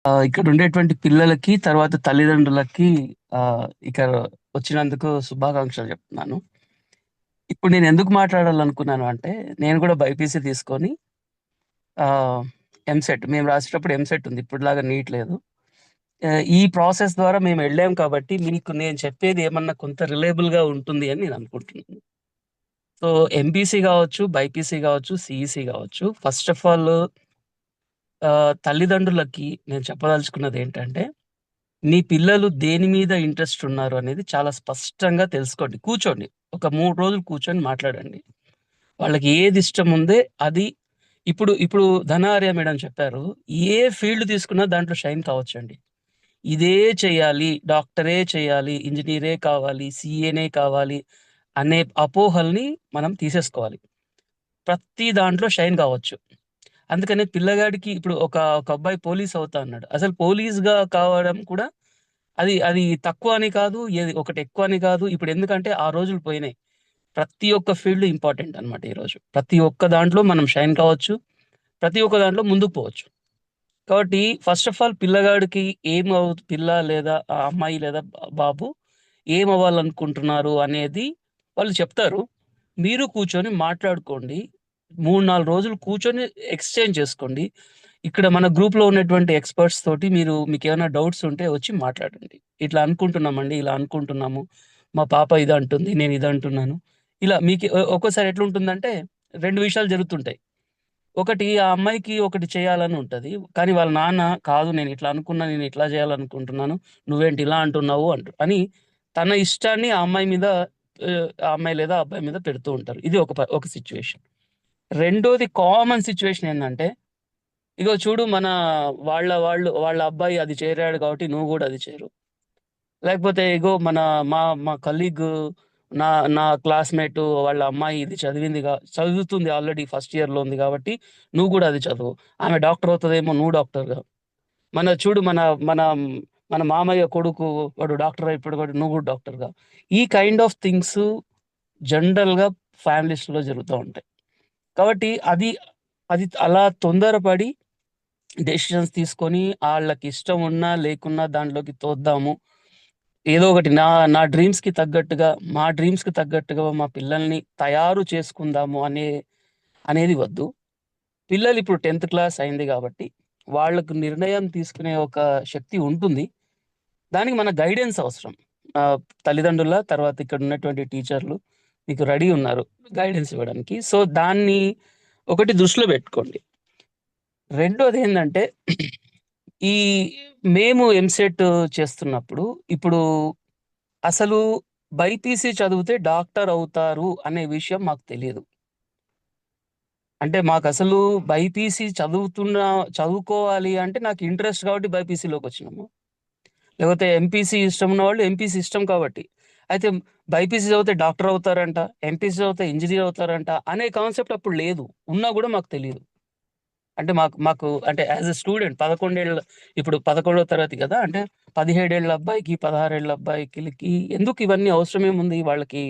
ఇక్కడ ఉండేటువంటి పిల్లలకి, తర్వాత తల్లిదండ్రులకి ఇక వచ్చినందుకు శుభాకాంక్షలు చెప్తున్నాను. ఇప్పుడు నేను ఎందుకు మాట్లాడాలనుకున్నాను అంటే, నేను కూడా బైపీసీ తీసుకొని ఆహ్, ఎంసెట్ మేము రాసేటప్పుడు ఎంసెట్ ఉంది. ఇప్పటిలాగా నీట్ లేదు. ఈ ప్రాసెస్ ద్వారా మేము ఎళ్ళాం కాబట్టి, మీకు నేను చెప్పేది ఏమన్నా కొంత రిలయబుల్‌గా ఉంటుంది అని నేను అనుకుంటున్నాను. సో, ఎంపీసీ గావచ్చు, బైపీసీ గావచ్చు, సీఈసీ గావచ్చు. ఫస్ట్ ఆఫ్ ఆల్ తల్లిదండ్రులకి నేను చెప్పదలుచుకున్నదేంటంటే, మీ పిల్లలు దేని మీద ఇంట్రెస్ట్ ఉన్నారు అనేది చాలా స్పష్టంగా తెలుసుకోండి. కూర్చోండి. ఒక 3 రోజులు కూర్చొని మాట్లాడండి. వాళ్ళకి ఏది ఇష్టముందే అది ఇప్పుడు ఇప్పుడు ధనార్య మేడం చెప్పారు. ఏ ఫీల్డ్ తీసుకున్నా దాంట్లో షైన్ కావచ్చండి. ఇదే చేయాలి, డాక్టరే చేయాలి, ఇంజినీరే కావాలి, సీఏనే కావాలి అనే అపోహల్ని మనం తీసేసుకోవాలి. ప్రతి దాంట్లో షైన్ కావచ్చు. అందుకనే పిల్లగాడికి ఇప్పుడు ఒక అబ్బాయి పోలీస్ అవుతా అన్నాడు. అసలు పోలీస్‌గా కావడం కూడా అది అది తక్కువ అని కాదు. ఏది ఒకటి ఎక్కువ అని కాదు. ఇప్పుడెందుకంటే ఆ రోజులు పోయినాయి. ప్రతి ఒక్క ఫీల్డ్ ఇంపార్టెంట్ అన్నమాట ఈరోజు. ప్రతి ఒక్క దాంట్లో మనం షైన్ కావచ్చు. ప్రతి ఒక్క దాంట్లో ముందుకు పోవచ్చు. కాబట్టి ఫస్ట్ ఆఫ్ ఆల్ పిల్లగాడికి పిల్ల లేదా అమ్మాయి లేదా బాబు ఏమవ్వాలనుకుంటున్నారు అనేది వాళ్ళు చెప్తారు. మీరు కూర్చొని మాట్లాడుకోండి. 3, 4 రోజులు కూర్చొని ఎక్స్‌చేంజ్ చేసుకోండి. ఇక్కడ మన గ్రూప్‌లో ఉన్నటువంటి ఎక్స్‌పర్ట్స్ తోటి మీకేమైనా డౌట్స్ ఉంటే వచ్చి మాట్లాడండి. ఇట్లా అనుకుంటున్నామండి, ఇలా అనుకుంటున్నాము. మా పాప ఇదంటుంది, నేను ఇదంటున్నాను. ఇలా మీకు ఒక్కోసారి ఎట్లుంటుందంటే 2 విషయాలు జరుగుతుంటాయి. ఒకటి ఆ అమ్మాయికి ఒకటి చేయాలని ఉంటది. కానీ వాళ్ళ నాన్న కాదు నేనిట్లా అనుకున్నా, నేనిట్లా చేయాలనుకుంటున్నాను. నువ్వేంటి ఇలా అంటున్నావు అని తన ఇష్టాన్ని ఆ అమ్మాయి మీద ఆ అమ్మాయి లేదా అబ్బాయి మీద పెడుతూ ఉంటారు. ఇది ఒక సిట్యుయేషన్. రెండోది కామన్ సిట్యుయేషన్ ఏందంటే, ఇగో చూడు వాళ్ళ అబ్బాయి అది చేరాడు కాబట్టి నువ్వు గూడా అది చేరు. లేకపోతే ఇగో మా మా కలీగ్ నా నా క్లాస్‌మేట్ వాళ్ళ అమ్మాయి ఇది చదువుతుంది ఆల్రెడీ ఫస్ట్ ఇయర్‌లో ఉంది కాబట్టి నువ్వు గూడా అది చదువు. ఆమె డాక్టర్ అవుతదేమో నువ్వు డాక్టర్‌గా. మన చూడు మన మన మన మామయ్య కొడుకు వాడు డాక్టర్ అయిపోయాడు కాబట్టి నువ్వు గూడా డాక్టర్‌గా. ఈ కైండ్ ఆఫ్ థింగ్స్ జనరల్‌గా ఫ్యామిలీస్‌లో జరుగుతా ఉంటాయి. కాబట్టి అది అలా తొందరపడి డెసిషన్స్ తీసుకొని ఆళ్ళకి ఇష్టం ఉన్నా, లేకున్నా దాంట్లోకి తోద్దాము. ఏదో ఒకటి నా డ్రీమ్స్‌కి తగ్గట్టుగా, మా డ్రీమ్స్‌కి తగ్గట్టుగా మా పిల్లల్ని తయారు చేసుకుందాము అనేది వద్దు. పిల్లలిప్పుడు 10థ్ క్లాస్ అయింది గాబట్టి, వాళ్ళకు నిర్ణయం తీసుకునే ఒక శక్తి ఉంటుంది. దానికి మన గైడెన్స్ అవసరం. ఆహ్, తల్లిదండ్రుల తర్వాత ఇక్కడున్నటువంటి టీచర్లు మీకు రెడీ ఉన్నారు గైడెన్స్ ఇవ్వడానికి. సో, దాన్ని ఒకటి దృష్టిలో బెట్టుకోండి. రెండోదేందంటే ఈ మేము ఎంసెట్ చేస్తున్నప్పుడు ఇప్పుడు అసలు బైపీసీ చదివితే డాక్టర్ అవుతారు అనే విషయం మాకు తెలీదు. అంటే మాకసలు బైపీసీ చదువుకోవాలి అంటే నాకు ఇంట్రెస్ట్ కాబట్టి బైపీసీలోకొచ్చినాము. లేకపోతే ఎంపీసీ ఇష్టం ఉన్నవాళ్ళు ఎంపీసీ ఇష్టం కాబట్టి. అయితే బైపీసీ చదివితే డాక్టర్ అవుతారంట, ఎంపీసీ చదివితే ఇంజినీర్ అవుతారంట అనే కాన్సెప్ట్ అప్పుడు లేదు. ఉన్నా గూడా మాకు తెలీదు. అంటే మాకు మాకు అంటే యాస్ ఎ స్టూడెంట్ 11 ఏళ్ల ఇప్పుడు 11వ తరగతి గదా! అంటే 17 ఏళ్ల అబ్బాయికి, 16 ఏళ్ల అబ్బాయికిలకి ఎందుకు ఇవన్నీ అవసరమేముంది? వాళ్ళకి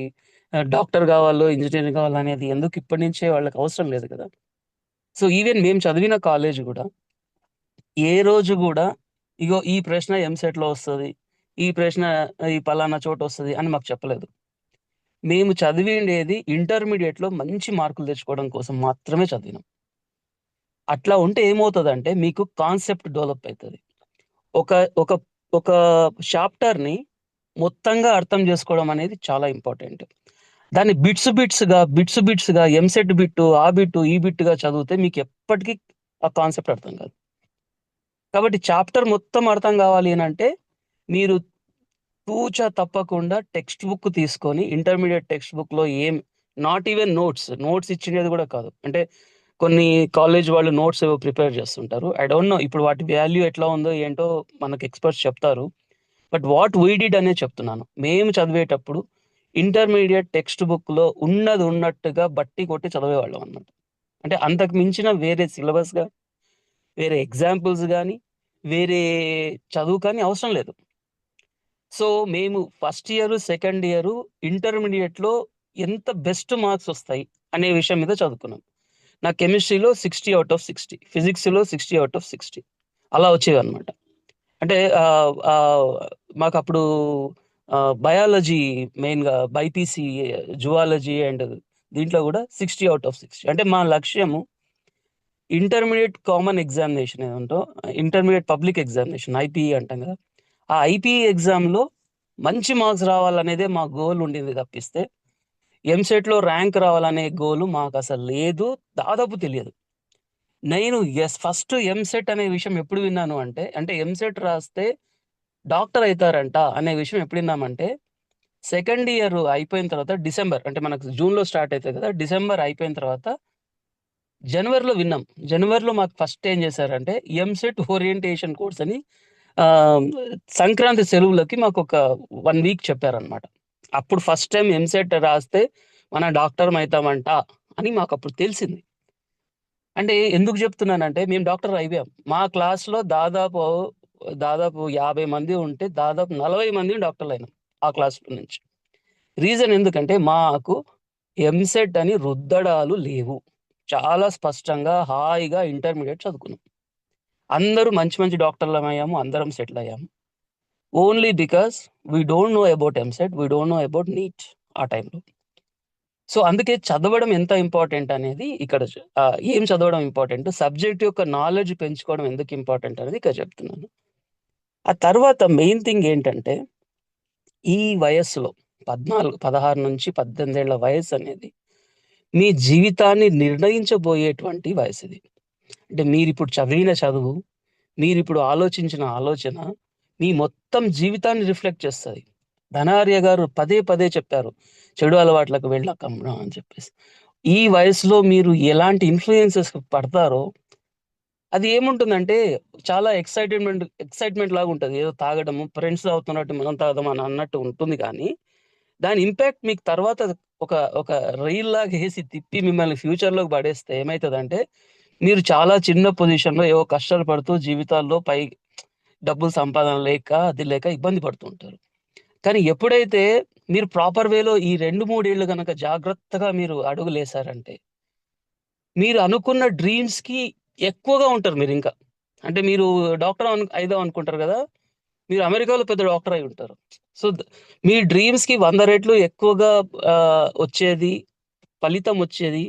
డాక్టర్ గావాలో, ఇంజినీర్ గావాలనేది ఎందుకు ఇప్పటి నుంచే వాళ్ళకి అవసరం లేదు గదా! సో, ఈవెన్ మేము చదివిన కాలేజ్ గూడా ఏ రోజు గూడా ఇగో ఈ ప్రశ్న ఎంసెట్‌లో వస్తది. ఈ ప్రశ్న ఈ పలానా చోటొస్తది అని మాకు చెప్పలేదు. మేము చదివిండేది ఇంటర్మీడియేట్‌లో మంచి మార్కులు తెచ్చుకోవడం కోసం మాత్రమే చదివినాం. అట్లా ఉంటే ఏమవుతదంటే మీకు కాన్సెప్ట్ డెవలప్ అయితది. ఒక ఒక ఒక చాప్టర్‌ని మొత్తంగా అర్థం జేసుకోవడం అనేది చాలా ఇంపార్టెంట్. దాన్ని బిట్స్‌గా ఎంసెట్ బిట్టు, ఆ బిట్టు, ఈ బిట్టుగా చదివితే మీకెప్పటికి ఆ కాన్సెప్ట్ అర్థం కాదు. కాబట్టి చాప్టర్ మొత్తం అర్థం గావాలి అనంటే మీరు తూచా తప్పకుండా టెక్స్ట్ బుక్ తీసుకొని ఇంటర్మీడియేట్ టెక్స్ట్ బుక్‌లో నాట్ ఈవెన్ నోట్స్ ఇచ్చినది గూడా కాదు. అంటే కొన్ని కాలేజ్ వాళ్ళు నోట్స్ ఏవో ప్రిపేర్ చేస్తుంటారు. ఐ డోంట్ నో ఇప్పుడు వాటి వాల్యూ ఎట్లా ఉందో ఏంటో మనకు ఎక్స్‌పర్ట్స్ చెప్తారు. బట్ వాట్ వి డిడ్ అనే చెప్తున్నాను. మేము చదివేటప్పుడు ఇంటర్మీడియేట్ టెక్స్ట్ బుక్‌లో ఉన్నది ఉన్నట్టుగా బట్టి కొట్టి చదివేవాళ్ళం అన్నమాట. అంటే అంతకు మించిన వేరే వేరే ఎగ్జాంపుల్స్ గాని, వేరే చదువు కానీ అవసరం లేదు. సో, మేము ఫస్ట్ ఇయరు, సెకండ్ ఇయరు ఇంటర్మీడియేట్‌లో ఎంత బెస్ట్ మార్క్స్ ఒస్తాయి అనే విషయం మీద చదువుకున్నాం. నా కెమిస్ట్రీలో 60/60, ఫిజిక్స్‌లో 60/60. అలా వచ్చేవన్నమాట. అంటే మాకప్పుడు బయాలజీ మెయిన్‌గా బైపీసీ, జువాలజీ అండ్ దీంట్లో గూడా 60 ఔట్ ఆఫ్ 60. అంటే మా లక్ష్యము ఇంటర్మీడియేట్ కామన్ ఎగ్జామినేషన్ ఏదంటో ఇంటర్మీడియేట్ పబ్లిక్ ఎగ్జామినేషన్ ఐపీఈ అంటాం గదా! ఆ ఐపీఈ ఎగ్జామ్‌లో మంచి మార్క్స్ రావాలనేదే మా గోల్ ఉండింది తప్పిస్తే, ఎంసెట్‌లో ర్యాంక్ రావాలనే గోల్ మాకసలు లేదు. దాదాపు తెలియదు. నేను ఫస్ట్ ఎంసెట్ అనే విషయం ఎప్పుడు విన్నాను అంటే, ఎంసెట్ రాస్తే డాక్టర్ అయితారంట అనే విషయం ఎప్పుడు విన్నామంటే, సెకండ్ ఇయర్ అయిపోయిన తర్వాత డిసెంబర్ అంటే మనకు జూన్‌లో స్టార్ట్ అయితది కదా! డిసెంబర్ అయిపోయిన తర్వాత జనవరిలో విన్నాం. జనవరిలో మాకు ఫస్ట్ ఏం చేశారంటే, ఎంసెట్ ఓరియంటేషన్ కోర్స్ అని ఆహ్, సంక్రాంతి సెలవులకి మాకొక 1 వీక్ చెప్పారనమాట. అప్పుడు ఫస్ట్ టైమ్ ఎంసెట్ రాస్తే మనం డాక్టర్‌మైతామంట అని మాకప్పుడు తెలిసింది. అంటే ఎందుకు చెప్తున్నానంటే, మేము డాక్టర్ అయిపోయాం. మా క్లాస్‌లో దాదాపు 50 మంది ఉంటే, దాదాపు 40 మంది డాక్టర్‌లయినాం ఆ క్లాస్‌లో నుంచి. రీజన్ ఎందుకంటే, మాకు ఎంసెట్ అని రుద్దడాలు లేవు. చాలా స్పష్టంగా, హాయిగా ఇంటర్మీడియేట్ చదువుకున్నాం. అందరూ మంచి మంచి డాక్టర్‌లమయ్యాము. అందరం సెటిల్ అయ్యాము. Only because we don't know about EAMCET. We don't know about NEET ఆ టైంలో. సో, అందుకే చదవడం ఎంత ఇంపార్టెంట్ అనేది ఇక్కడ ఏం చదవడం ఇంపార్టెంట్, సబ్జెక్ట్ యొక్క నాలెడ్జ్ పెంచుకోవడం ఎందుకు ఇంపార్టెంట్ అనేది ఇక్కడ చెప్తున్నాను. ఆ తర్వాత మెయిన్ థింగ్ ఏంటంటే, ఈ వయస్సులో 16-18 ఏళ్ల వయస్సనేది మీ జీవితాన్ని నిర్ణయించబోయేటువంటి వయసిది. అంటే మీరిప్పుడు చదివిన చదువు, మీరిప్పుడు ఆలోచించిన ఆలోచన, మీ మొత్తం జీవితాన్ని రిఫ్లెక్ట్ చేస్తది. ధనార్య గారు పదే పదే చెప్పారు. చెడు అలవాట్లకు వెళ్ళకమ్మా అని చెప్పేసి. ఈ వయసులో మీరు ఎలాంటి ఇన్‌ఫ్లుయెన్సెస్ పడతారో, అది ఏముంటుందంటే చాలా ఎక్సైట్‌మెంట్ లాగుంటది. ఏదో తాగడము, ఫ్రెండ్స్ తాగుతున్నట్టు మనం తాగుదాం అని అన్నట్టు ఉంటుంది గానీ, దాని ఇంపాక్ట్ మీకు తర్వాత ఒక ఒక రైల్‌లాగా ఏసి తిప్పి మిమ్మల్ని ఫ్యూచర్‌లోకి పడేస్తే ఏమైతదంటే, మీరు చాలా చిన్న పొజిషన్‌లో ఏవో కష్టాలు పడుతూ జీవితాల్లో డబ్బులు సంపాదన లేక, అది లేక ఇబ్బంది పడుతూ ఉంటారు. కానీ ఎప్పుడైతే మీరు ప్రాపర్ వేలో ఈ 2, 3 ఏళ్ళు గనక జాగ్రత్తగా మీరు అడుగులేసారంటే, మీరు అనుకున్న డ్రీమ్స్‌కి ఎక్కువగా ఉంటారు మీరింకా. అంటే మీరు డాక్టర్ అయిదాం అనుకుంటారు గదా! మీరు అమెరికాలో పెద్ద డాక్టర్ అయ్యుంటారు. సో, మీ డ్రీమ్స్‌కి 100 రెట్లు ఎక్కువగా వచ్చేది, ఫలితం వచ్చేది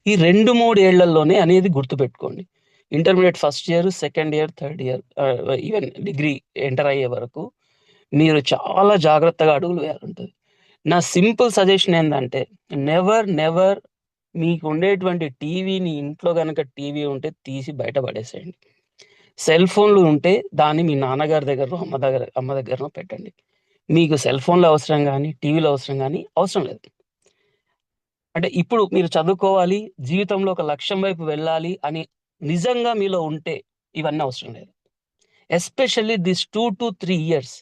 ఈ 2, 3 ఏళ్లలోనే అనేది గుర్తుపెట్టుకోండి. Intermediate first year, second year, third year even degree enter అయ్యే వరకు మీరు చాలా జాగ్రత్తగా అడుగులు వేయాలుంటది. నా సింపుల్ సజెషన్ ఏందంటే, నెవర్ మీకుండేటువంటి టీవీని ఇంట్లో గనక టీవీ ఉంటే తీసి బయట పడేసేయండి. సెల్ ఫోన్‌లు ఉంటే దాన్ని మీ నాన్నగారి దగ్గరనో, అమ్మ దగ్గరనో పెట్టండి. మీకు సెల్ ఫోన్‌లు అవసరం గాని, టీవీలు అవసరం గాని అవసరం లేదు. అంటే ఇప్పుడు మీరు చదువుకోవాలి, జీవితంలో ఒక లక్ష్యం వైపు వెళ్ళాలి అని నిజంగా మీలో ఉంటే ఇవన్నీ అవసరం లేదు. ఎస్పెషల్లీ థిస్ 2-3 ఇయర్స్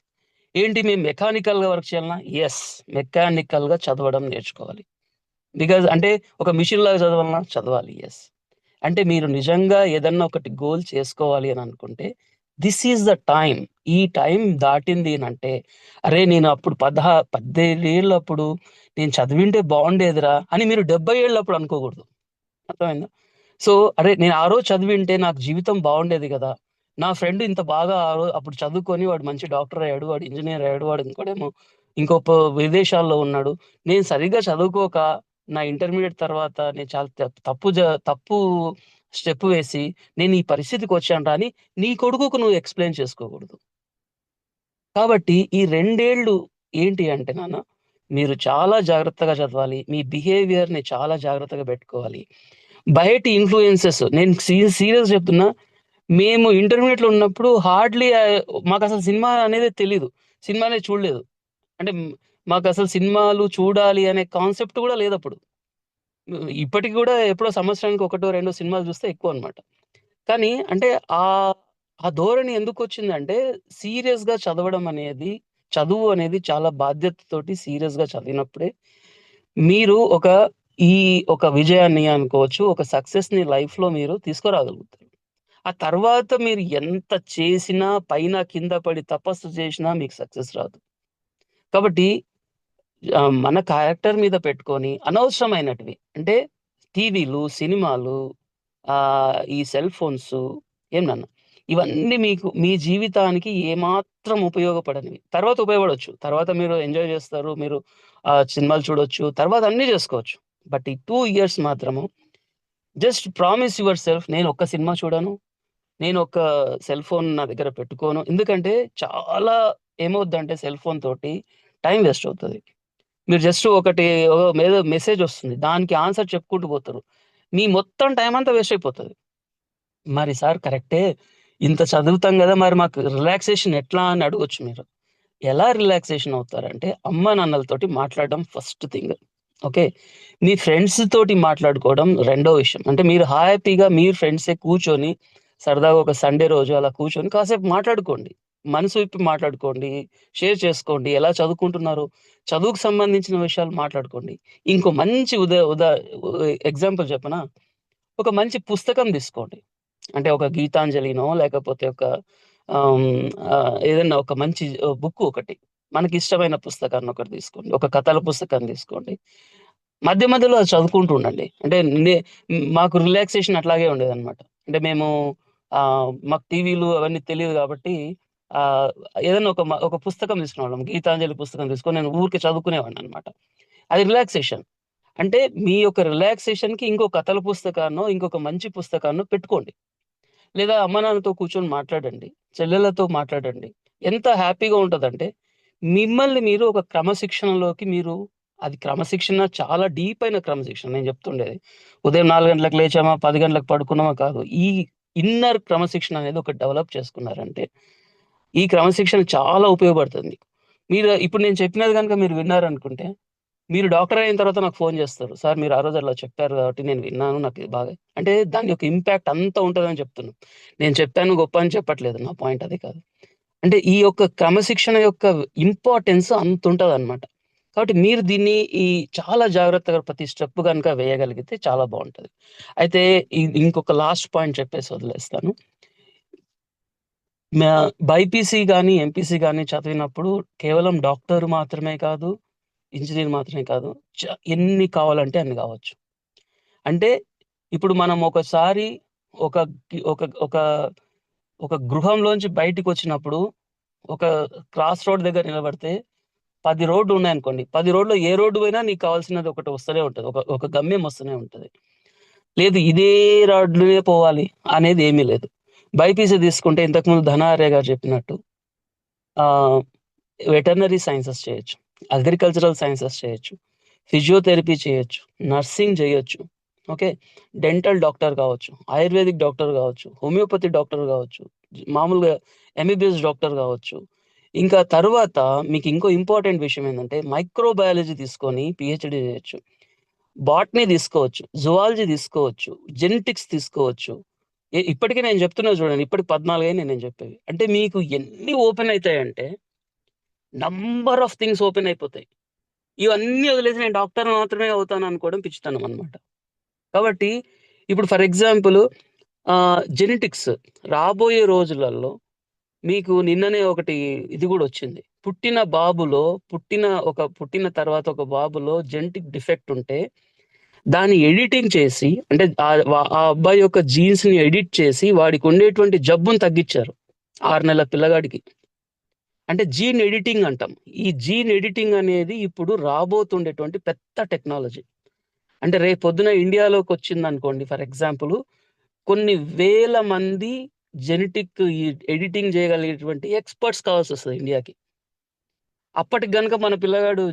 ఏంటి మేము మెకానికల్‌గా వర్క్ చేయాలనా? యెస్. మెకానికల్‌గా చదవడం నేర్చుకోవాలి. బికాజ్ అంటే ఒక మెషిన్‌లాగా చదవాలనా? చదవాలి. యెస్. అంటే మీరు నిజంగా ఏదన్నా ఒకటి గోల్ చేసుకోవాలి అని అనుకుంటే, థిస్ ఈస్ ద టైమ్. ఈ టైం దాటింది అనంటే, అరే! నేను అప్పుడు 18 ఏళ్ళప్పుడు నేను చదివింటే బావుండేదిరా అని మీరు 70 ఏళ్ళప్పుడు అనుకోకూడదు. అర్థమైందా? సో, అరే! నేను ఆ రోజు చదివింటే నాకు జీవితం బావుండేది గదా! నా ఫ్రెండ్ ఇంత బాగా అప్పుడు చదువుకొని వాడు మంచి డాక్టర్ అయ్యాడు. వాడు ఇంజినీర్ అయ్యాడు. వాడు ఇంకోడేమో విదేశాల్లో ఉన్నాడు. నేను సరిగ్గా చదువుకోక నా ఇంటర్మీడియేట్ తర్వాత నేను చాలా తప్పు స్టెప్ వేసి నేను ఈ పరిస్థితికొచ్చానురా అని నీ కొడుకుకు నువ్వు ఎక్స్‌ప్లెయిన్ చేసుకోకూడదు. కాబట్టి ఈ 2 ఏళ్ళు ఏంటి అంటే మీరు చాలా జాగ్రత్తగా చదవాలి. మీ బిహేవియర్‌ని చాలా జాగ్రత్తగా పెట్టుకోవాలి. బయటి ఇన్‌ఫ్లుయెన్సెస్ నేను సీరియస్‌గా చెప్తున్నా. మేము ఇంటర్మీడియేట్‌లో ఉన్నప్పుడు మాకసలు సినిమా అనేదే తెలీదు. సినిమానే చూడలేదు. అంటే మాకసలు సినిమాలు చూడాలి అనే కాన్సెప్ట్ గూడా లేదప్పుడు. ఇప్పటికి గూడా ఎప్పుడో సంవత్సరానికి ఒకటో, రెండో సినిమాలు చూస్తే ఎక్కువనమాట. కానీ అంటే ఆహ్, ఆ ధోరణి ఎందుకొచ్చిందంటే సీరియస్‌గా చదవడం అనేది, చదువు అనేది చాలా బాధ్యతతోటి సీరియస్‌గా చదివినప్పుడే మీరు ఈ ఒక విజయాన్ని అనుకోవచ్చు, ఒక సక్సెస్‌ని లైఫ్‌లో మీరు తీసుకురాగలుగుతారు. ఆ తర్వాత మీరు ఎంత చేసినా, పైన కింద పడి తపస్సు చేసినా మీకు సక్సెస్ రాదు. కాబట్టి మన క్యారెక్టర్ మీద పెట్టుకొని అనవసరమైనటివి అంటే టీవీలు, సినిమాలు ఈ సెల్ ఫోన్సు ఏం నాన్న ఇవన్నీ మీకు మీ జీవితానికి ఏమాత్రం ఉపయోగపడనివి. తర్వాత ఉపయోగపడొచ్చు. తర్వాత మీరు ఎంజాయ్ జేస్తారు. మీరు సినిమాలు చూడొచ్చు. తర్వాత అన్నీ జేసుకోవచ్చు. బట్ ఈ 2 ఇయర్స్ మాత్రము జస్ట్ ప్రామిస్ యువర్ సెల్ఫ్ నేను ఒక్క సినిమా చూడను. నేను ఒక సెల్ ఫోన్ నా దగ్గర పెట్టుకోను. ఎందుకంటే చాలా ఏమవుద్దంటే సెల్ ఫోన్ తోటి టైం వేస్ట్ అవుతది. మీరు జస్ట్ ఒకటి ఏదో మెసేజ్ ఒస్తుంది. దానికి ఆన్సర్ చెప్పుకుంటూ పోతారు. మీ మొత్తం టైం అంతా వేస్ట్ అయిపోతది. మరి సార్ కరెక్టే. ఇంత చదువుతాం గదా! మరి మాకు రిలాక్సేషన్ ఎట్లా అని అడగొచ్చు మీరు. ఎలా రిలాక్సేషన్ అవుతారంటే, అమ్మానాన్నలతోటి మాట్లాడడం ఫస్ట్ థింగ్. ఓకే. మీ ఫ్రెండ్స్ తోటి మాట్లాడుకోవడం రెండో విషయం. అంటే మీరు హ్యాపీగా మీరు ఫ్రెండ్సే కూర్చొని, సరదాగా ఒక సండే రోజు అలా కూర్చొని కాసేపు మాట్లాడుకోండి. మనసు విప్పి మాట్లాడుకోండి. షేర్ చేసుకోండి. ఎలా చదువుకుంటున్నారు? చదువుకు సంబంధించిన విషయాలు మాట్లాడుకోండి. ఇంకో మంచి ఎగ్జాంపుల్ చెప్పనా? ఒక మంచి పుస్తకం తీసుకోండి. అంటే ఒక గీతాంజలినో లేకపోతే ఒక ఆహ్, హ్మ్, ఏదన్నా ఒక మంచి బుక్ ఒకటి. మనకిష్టమైన పుస్తకాన్ని ఒకటి తీసుకోండి. ఒక కథల పుస్తకాన్ని తీసుకోండి. మధ్య మధ్యలో అది చదువుకుంటూ ఉండండి. అంటే నే మాకు రిలాక్సేషన్ అట్లాగే ఉండేదనమాట. అంటే మేము మాకు టీవీలు అవన్నీ తెలీదు గాబట్టి ఆహ్, ఏదన్నా ఒక పుస్తకం తీసుకునేవాళ్ళం. గీతాంజలి పుస్తకం తీసుకొని నేను ఊరికే చదువుకునేవాడిననమాట. అది రిలాక్సేషన్. అంటే మీ యొక్క రిలాక్సేషన్‌కి ఇంకో కథల పుస్తకాన్నో, ఇంకొక మంచి పుస్తకాన్నో పెట్టుకోండి. లేదా అమ్మానాన్నతో కూర్చొని మాట్లాడండి. చెల్లెళ్ళతో మాట్లాడండి. ఎంత హ్యాపీగా ఉంటదంటే, మిమ్మల్ని మీరు ఒక క్రమశిక్షణలోకి మీరు అది క్రమశిక్షణ చాలా డీప్ అయిన క్రమశిక్షణ నేను చెప్తుండేది. ఉదయం 4 గంటలకు లేచామా, 10 గంటలకు పడుకున్నామా కాదు. ఈ ఇన్నర్ క్రమశిక్షణ అనేది ఒకటి డెవలప్ చేసుకున్నారంటే, ఈ క్రమశిక్షణ చాలా ఉపయోగపడుతుంది మీకు. మీరు ఇప్పుడు నేను చెప్పినది గనుక మీరు విన్నారనుకుంటే మీరు డాక్టర్ అయిన తర్వాత నాకు ఫోను జేస్తారు. సార్ మీరు ఆ రోజు అలా చెప్పారు కాబట్టి నేను విన్నాను. నాకు ఇది బాగా అంటే దాని యొక్క ఇంపాక్ట్ అంత ఉంటదని చెప్తున్నా. నేను చెప్పాను గొప్ప అని చెప్పట్లేదు. నా పాయింట్ అది కాదు. అంటే ఈ యొక్క క్రమశిక్షణ యొక్క ఇంపార్టెన్స్ అంతుంటదనమాట. కాబట్టి మీరు దీన్ని చాలా జాగ్రత్తగా ప్రతి స్టెప్ గనుక వేయగలిగితే చాలా బావుంటది. అయితే ఇంకొక లాస్ట్ పాయింట్ చెప్పేసి వదిలేస్తాను. మ్యా బైపీసీ గాని, ఎంపీసీ గాని చదివినప్పుడు కేవలం డాక్టర్ మాత్రమే కాదు ఇంజినీర్ మాత్రమే కాదు. ఎన్ని కావాలంటే అన్ని గావచ్చు. అంటే ఇప్పుడు మనం ఒకసారి ఒక గి ఒక ఒక ఒక గృహంలోంచి బయటికొచ్చినప్పుడు ఒక క్రాస్ రోడ్ దగ్గర నిలబడితే 10 రోడ్లున్నాయనుకోండి. 10 రోడ్‌లో ఏ రోడ్డు పోయినా నీకు కావాల్సినది ఒకటి వస్తనే ఉంటది. ఒక ఒక గమ్యం వస్తూనే ఉంటది. లేదు ఇదే రోడ్‌లోనే పోవాలి అనేది ఏమీ లేదు. బైపీసీ తీసుకుంటే ఇంతకుముందు ధన ఆర్య గారు చెప్పినట్టు ఆహ్, వెటర్నరీ సైన్సెస్ చేయొచ్చు. అగ్రికల్చరల్ సైన్సెస్ చేయొచ్చు. ఫిజియోథెరపీ చేయొచ్చు. నర్సింగ్ జేయొచ్చు. ఓకే. డెంటల్ డాక్టర్ గావచ్చు. ఆయుర్వేదిక్ డాక్టర్ గావచ్చు. హోమియోపతి డాక్టర్ గావచ్చు. మామూలుగా ఎంబీబీఎస్ డాక్టర్ గావచ్చు. ఇంకా తరువాత మీకు ఇంకో ఇంపార్టెంట్ విషయం ఏందంటే మైక్రోబయాలజీ తీసుకొని పీహెచ్‌డీ జేయొచ్చు. బాటనీ తీసుకోవచ్చు. జువాలజీ తీసుకోవచ్చు. జెనెటిక్స్ తీసుకోవచ్చు. ఇప్పటికే నేను జెప్తున్నా జూడండి. ఇప్పటికి 14 అయింది నేను జెప్పేవి. అంటే మీకు ఎన్ని ఓపెన్ అయితాయంటే నంబర్ ఆఫ్ థింగ్స్ ఓపెన్ అయిపోతాయి. ఇవన్నీ వదిలేసి నేను డాక్టర్ మాత్రమే అవుతాననుకోవడం పిచ్చితనం అన్నమాట. కాబట్టి ఇప్పుడు ఫర్ ఎగ్జాంపుల్ జెనెటిక్స్ రాబోయే రోజులలో మీకు నిన్ననే ఒకటి ఇది గూడొచ్చింది. పుట్టిన తర్వాత ఒక బాబులో జెనెటిక్ డిఫెక్ట్ ఉంటే దాన్ని ఎడిటింగ్ చేసి అంటే ఆ అబ్బాయి యొక్క జీన్స్‌ని ఎడిట్ చేసి వాడికుండేటువంటి జబ్బుని తగ్గిచ్చారు. 6 నెలల పిల్లగాడికి. అంటే జీన్ ఎడిటింగ్ అంటాం. ఈ జీన్ ఎడిటింగ్ అనేది ఇప్పుడు రాబోతుండేటువంటి పెద్ద టెక్నాలజీ. అంటే రేపొద్దున ఇండియాలోకొచ్చిందనుకోండి ఫర్ ఎగ్జాంపుల్ కొన్ని వేల మంది జెనెటిక్ ఎడిటింగ్ చేయగలిగేటువంటి ఎక్స్‌పర్ట్స్ కావాల్సొస్తది ఇండియాకి. అప్పటికి గనుక మన పిల్లగాడు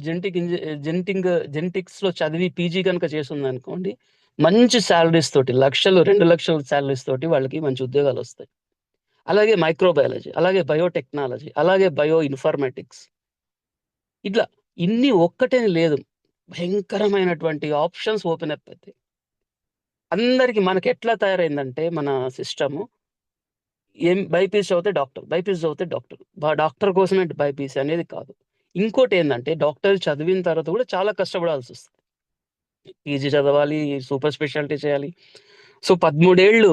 జెనెటిక్స్‌లో చదివి పీజీ గనుక చేసుందనుకోండి, మంచి సాలరీస్ తోటి లక్షలు, 2,00,000 సాలరీస్ తోటి వాళ్ళకి మంచి ఉద్యోగాలొస్తాయి. అలాగే మైక్రోబయాలజీ, అలాగే బయోటెక్నాలజీ, అలాగే బయో ఇన్ఫర్మేటిక్స్ ఇట్లా ఇన్ని ఒక్కటని లేదు. భయంకరమైనటువంటి ఆప్షన్స్ ఓపెన్ అప్ అయితాయి. అందరికి మనకెట్లా తయారైందంటే మన సిస్టము బైపీసీ చదివితే డాక్టర్, బైపీసీ చదివితే డాక్టర్. డాక్టర్ కోసమే బైపీసీ అనేది కాదు. ఇంకోటేందంటే డాక్టర్ చదివిన తర్వాత కూడా చాలా కష్టపడాల్సొస్తది. పీజీ చదవాలి, సూపర్ స్పెషాలిటీ చేయాలి. సో, 13 ఏళ్ళు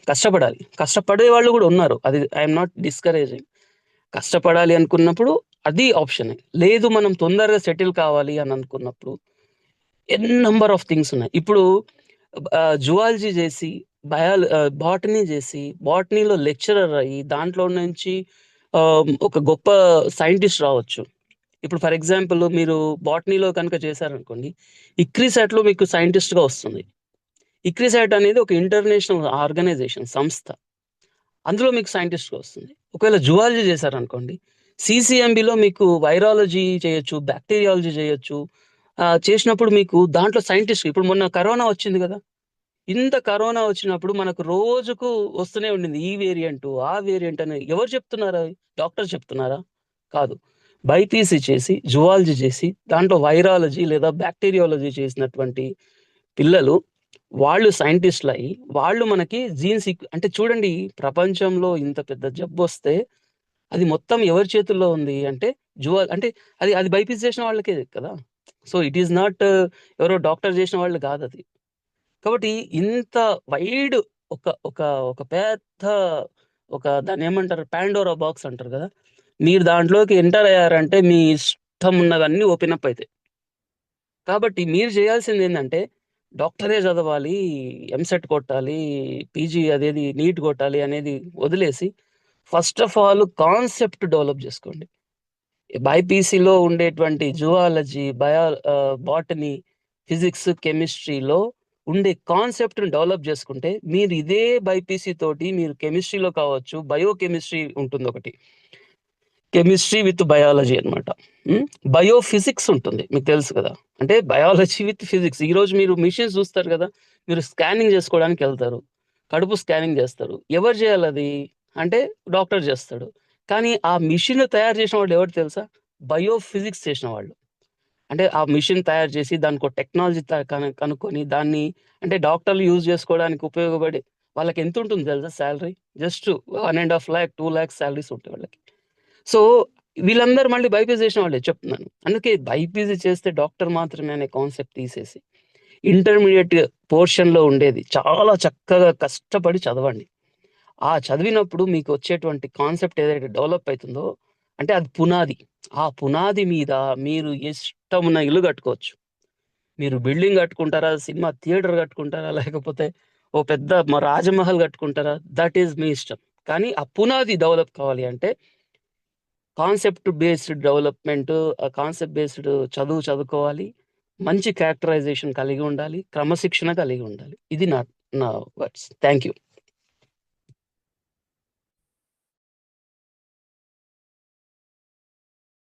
కష్టపడాలి. కష్టపడే వాళ్ళు గూడా ఉన్నారు. అది ఐ యామ్ నాట్ డిస్కరేజింగ్. కష్టపడాలి అనుకున్నప్పుడు అది ఆప్షనే. లేదు మనం తొందరగా సెటిల్ కావాలి అని అనుకున్నప్పుడు నంబర్ ఆఫ్ థింగ్స్ ఉన్నాయి. ఇప్పుడు జువాలజీ జేసి బాటనీ చేసి బాటనీలో లెక్చరర్ అయ్యి దాంట్లో నుంచి ఒక గొప్ప సైంటిస్ట్ రావచ్చు. ఇప్పుడు ఫర్ ఎగ్జాంపుల్ మీరు బాటనీలో కనుక చేశారనుకోండి, ఇక్రిసాట్‌లో మీకు సైంటిస్ట్‌గా వస్తుంది. ఇక్రిసాట్ అనేది ఒక ఇంటర్నేషనల్ ఆర్గనైజేషన్, సంస్థ. అందులో మీకు సైంటిస్ట్‌గా వస్తుంది. ఒకవేళ జువాలజీ చేశారనుకోండి, సీసీఎంబీలో మీకు వైరాలజీ చేయొచ్చు, బాక్టీరియాలజీ చేయొచ్చు. చేసినప్పుడు మీకు దాంట్లో సైంటిస్ట్ ఇప్పుడు మొన్న కరోనా వచ్చింది గదా! ఇంత కరోనా వచ్చినప్పుడు మనకు రోజుకు వస్తూనే ఉండింది. ఈ వేరియంటు, ఆ వేరియంట్ అని ఎవరు చెప్తున్నారవి? డాక్టర్ చెప్తున్నారా? కాదు. బైపీసీ చేసి, జువాలజీ చేసి, దాంట్లో వైరాలజీ లేదా బాక్టీరియాలజీ చేసినటువంటి పిల్లలు, వాళ్ళు సైంటిస్ట్‌లయ్యి, వాళ్ళు మనకి అంటే చూడండి, ప్రపంచంలో ఇంత పెద్ద జబ్బొస్తే, అది మొత్తం ఎవరి చేతుల్లో ఉంది అంటే, అంటే అది అది బైపీసీ చేసిన వాళ్ళకే కదా! సో, ఇట్ ఈస్ నాట్ ఎవరో డాక్టర్ చేసిన వాళ్ళు కాదది. కాబట్టి ఇంత వైడ్ ఒక ఒక ఒక పెద్ద దాన్నేమంటారు, పాండోరా బాక్స్ అంటారు గదా! మీరు దాంట్లోకి ఎంటర్ అయ్యారంటే మీ ఇష్టం ఉన్నవన్నీ ఓపెన్ అప్ అయితాయి. కాబట్టి మీరు చేయాల్సిందేందంటే డాక్టరే చదవాలి, ఎంసెట్ కొట్టాలి, పీజీ అదేది నీట్ కొట్టాలి అనేది వదిలేసి first of all concept develop జేసుకోండి. బైపీసీలో ఉండేటువంటి జువాలజీ, బాటనీ, ఫిజిక్స్, కెమిస్ట్రీలో ఉండే కాన్సెప్ట్‌ని డెవలప్ జేసుకుంటే, మీరు ఇదే బైపీసీ తోటి మీరు కెమిస్ట్రీలో కావచ్చు, బయో కెమిస్ట్రీ ఉంటుందొకటి. కెమిస్ట్రీ విత్ బయాలజీ అన్నమాట. హ్మ్. బయో ఫిజిక్స్ ఉంటుంది. మీకు తెలుసు కదా! అంటే బయాలజీ విత్ ఫిజిక్స్. ఈరోజు మీరు మెషిన్స్ చూస్తారు గదా! మీరు స్కానింగ్ జేసుకోవడానికెళ్తారు. కడుపు స్కానింగ్ జేస్తారు. ఎవరు జేయాలది? అంటే డాక్టర్ జేస్తాడు. కానీ ఆ మెషిన్ తయారు చేసిన వాడు ఎవరు తెలుసా? బయో ఫిజిక్స్ చేసిన వాళ్ళు. అంటే ఆ మెషిన్ తయారు చేసి దానికో టెక్నాలజీ కనుక్కొని దాన్ని అంటే డాక్టర్లు యూజ్ చేసుకోవడానికి ఉపయోగపడి వాళ్ళకెంతుంటుంది తెలుసా సాలరీ? జస్ట్ 1,50,000, 2,00,000 సాలరీస్ ఉంటాయి వాళ్ళకి. సో, వీళ్ళందరూ మళ్ళీ బైపీసీ చేసిన వాళ్ళే చెప్తున్నాను. అందుకే బైపీసీ చేస్తే డాక్టర్ మాత్రమే అనే కాన్సెప్ట్ తీసేసి, ఇంటర్మీడియేట్ పోర్షన్‌లో ఉండేది చాలా చక్కగా కష్టపడి చదవండి. ఆ చదివినప్పుడు మీకొచ్చేటువంటి కాన్సెప్ట్ ఏదైతే డెవలప్ అయితుందో, అంటే అది పునాది. ఆ పునాది మీద మీరు ఇష్టమున్న ఇల్లు కట్టుకోవచ్చు. మీరు బిల్డింగ్ కట్టుకుంటారా? సినిమా థియేటర్ కట్టుకుంటారా? లేకపోతే ఓ పెద్ద రాజమహల్ కట్టుకుంటారా? దట్ ఈస్ మీ ఇష్టం. కానీ ఆ పునాది డెవలప్ కావాలి అంటే concept based development, concept based చదువుకోవాలి. మంచి క్యారెక్టరైజేషన్ కలిగి ఉండాలి. క్రమశిక్షణ కలిగి ఉండాలి. ఇది నా నా వర్డ్స్. Thank you.